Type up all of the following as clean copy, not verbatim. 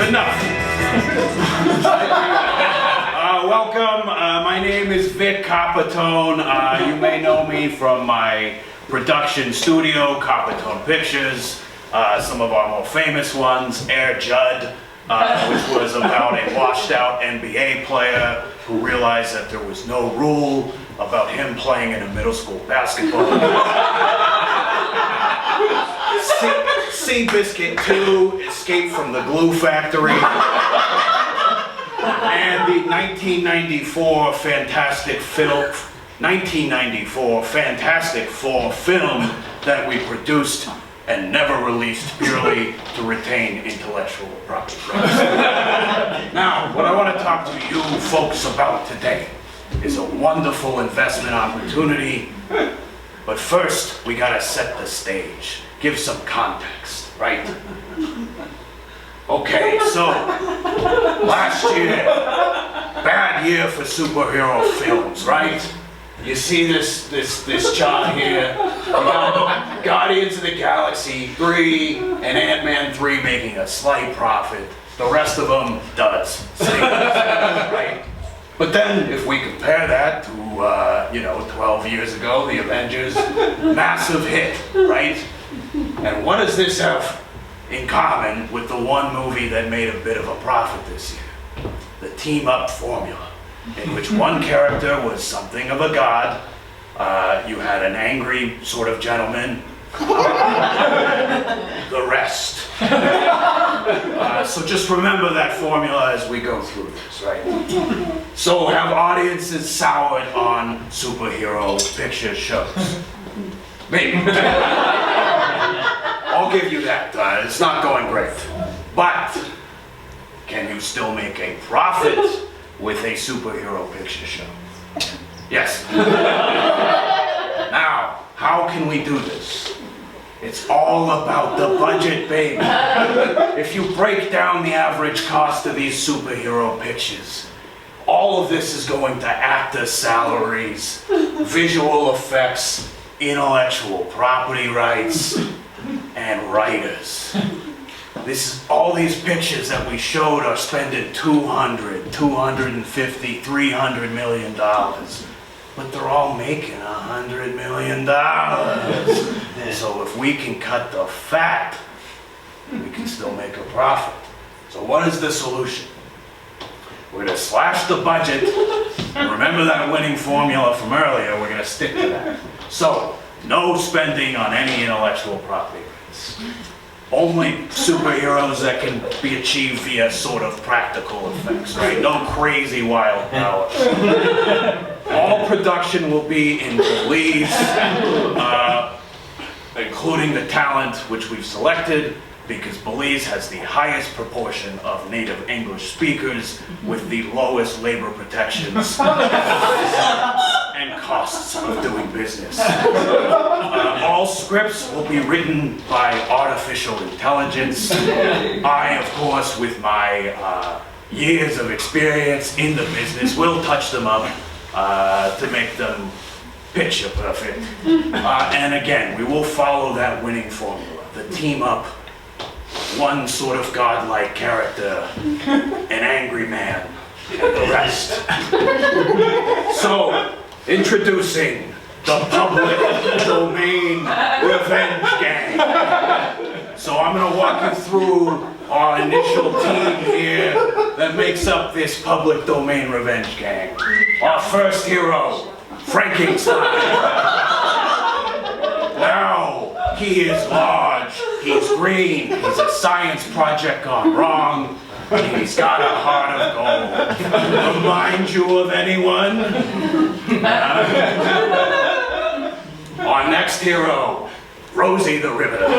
enough. Welcome. My name is Vic Coppertone. You may know me from my production studio, Coppertone Pictures. Some of our more famous ones, Air Judd, which was about a washed-out NBA player who realized that there was no rule about him playing in a middle school basketball. Seabiscuit 2, Escape from the Glue Factory. And the 1994 Fantastic Four film that we produced and never released purely to retain intellectual property rights. Now, what I want to talk to you folks about today is a wonderful investment opportunity, but first we gotta set the stage, give some context, right? Okay, so last year, bad year for superhero films, right? You see this chart here. We got Guardians of the Galaxy 3 and Ant-Man 3 making a slight profit. The rest of them does, right? But then, if we compare that to, 12 years ago, the Avengers, massive hit, right? And what does this have in common with the one movie that made a bit of a profit this year? The team-up formula, in which one character was something of a god. You had an angry sort of gentleman. The rest. So just remember that formula as we go through this, right? So have audiences soured on superhero picture shows? Maybe. I'll give you that. It's not going great. But can you still make a profit with a superhero picture show? Yes. Now, how can we do this? It's all about the budget, baby. If you break down the average cost of these superhero pictures, all of this is going to actor salaries, visual effects, intellectual property rights, and writers. All these pictures that we showed are spending $200, $250, $300 million. But they're all making $100 million. So if we can cut the fat, we can still make a profit. So what is the solution? We're gonna slash the budget. Remember that winning formula from earlier, we're gonna stick to that. So, no spending on any intellectual property rights. Only superheroes that can be achieved via sort of practical effects, right? No crazy wild powers. All production will be in Belize, including the talent which we've selected, because Belize has the highest proportion of native English speakers with the lowest labor protections and costs of doing business. All scripts will be written by artificial intelligence. I, of course, with my years of experience in the business, will touch them up to make them picture perfect. And again, we will follow that winning formula, the team up. One sort of godlike character, an angry man, and the rest. So, introducing the public domain revenge gang. So I'm going to walk you through our initial team here that makes up this public domain revenge gang. Our first hero, Frankenstein. Now, he is large, he's green, he's a science project gone wrong, and he's got a heart of gold. Remind you of anyone? Our next hero, Rosie the Riveter.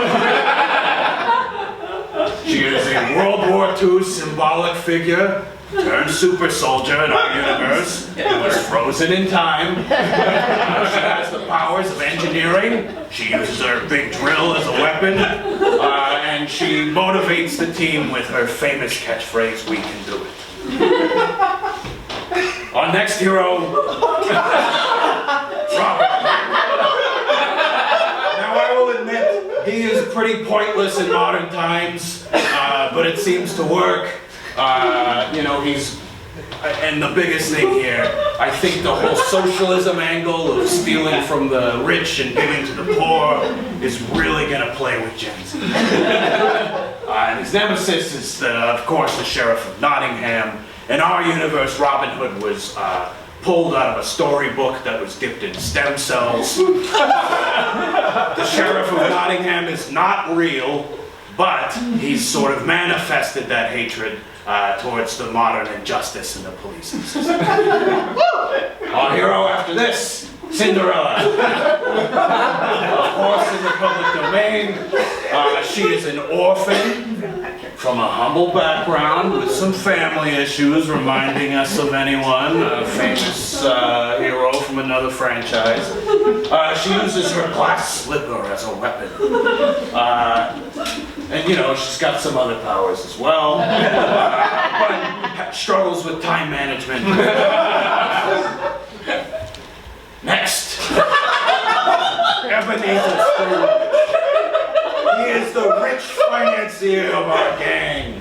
She is a World War II symbolic figure turned super soldier in our universe, who was frozen in time. She has the powers of engineering. She uses her big drill as a weapon. And she motivates the team with her famous catchphrase, "We can do it." Our next hero, Robert. Now I will admit, he is pretty pointless in modern times. but it seems to work. You know, and the biggest thing here, I think the whole socialism angle of stealing from the rich and giving to the poor is really gonna play with Gen Z. And his nemesis is, of course, the Sheriff of Nottingham. In our universe, Robin Hood was pulled out of a storybook that was dipped in stem cells. The Sheriff of Nottingham is not real, but he's sort of manifested that hatred towards the modern injustice in the police system. Our hero after this, Cinderella. Of course, in the public domain, she is an orphan from a humble background with some family issues, reminding us of anyone, a famous hero from another franchise. She uses her glass slipper as a weapon. And you know, she's got some other powers as well, but struggles with time management. Next, Ebenezer Scrooge. He is the rich financier of our gang.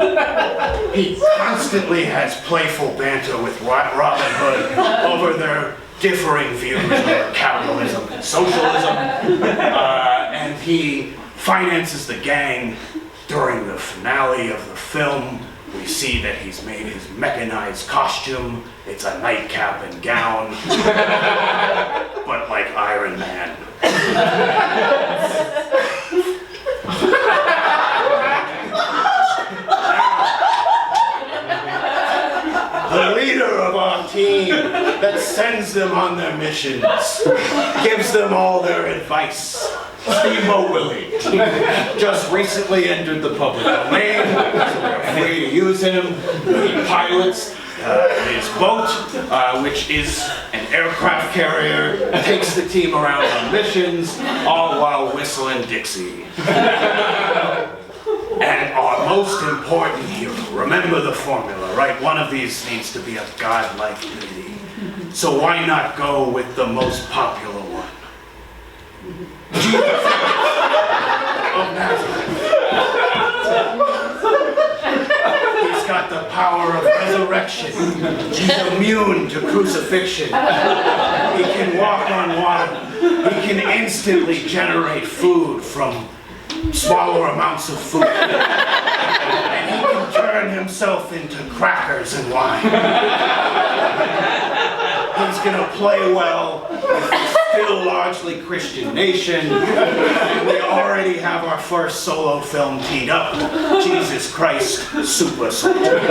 He constantly has playful banter with Robin Hood over their differing views of capitalism and socialism, and he finances the gang. During the finale of the film, we see that he's made his mechanized costume. It's a nightcap and gown, but like Iron Man. The leader of our team that sends them on their missions, gives them all their advice. Steamboat Willie just recently entered the public domain, so we're free to use him. He pilots his boat, which is an aircraft carrier, takes the team around on missions, all while whistling Dixie. And our most important hero, remember the formula, right? One of these needs to be a godlike deity. So why not go with the most popular one? Jesus of Nazareth. He's got the power of resurrection. He's immune to crucifixion. He can walk on water. He can instantly generate food from smaller amounts of food. And he can turn himself into crackers and wine. He's gonna play well with the still largely Christian nation. And we already have our first solo film teed up, Jesus Christ Super Soldier.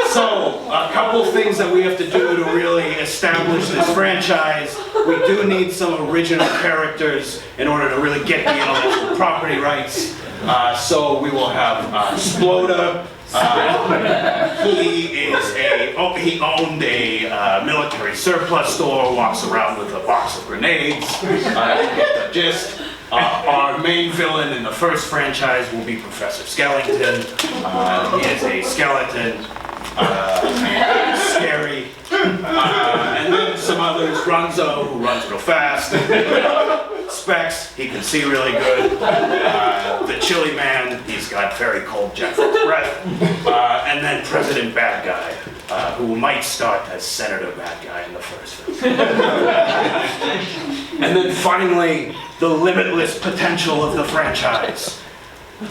So, a couple things that we have to do to really establish this franchise. We do need some original characters in order to really get the intellectual property rights. So we will have Sploda. He owned a military surplus store, walks around with a box of grenades. You get the gist. Our main villain in the first franchise will be Professor Skellington. He is a skeleton. Scary. And then some others, Runzo, who runs real fast. Specs, he can see really good. The Chili Man, he's got very cold jackfruit breath. And then President Bad Guy, who might start as Senator Bad Guy in the first film. And then finally, the limitless potential of the franchise.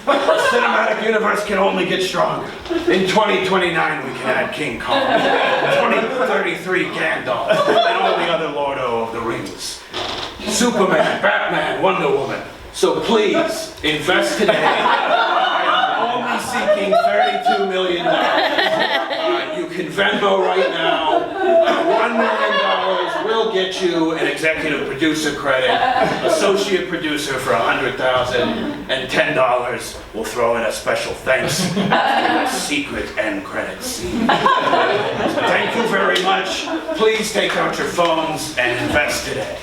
Our cinematic universe can only get stronger. In 2029, we can add King Kong. 2033, Gandalf, and all the other Lord of the Rings. Superman, Batman, Wonder Woman. So please, invest today. I am only seeking $32 million. You can Venmo right now. $1 million will get you an executive producer credit, associate producer for $100,000, and $10 will throw in a special thanks in a secret end credits scene. Thank you very much. Please take out your phones and invest today.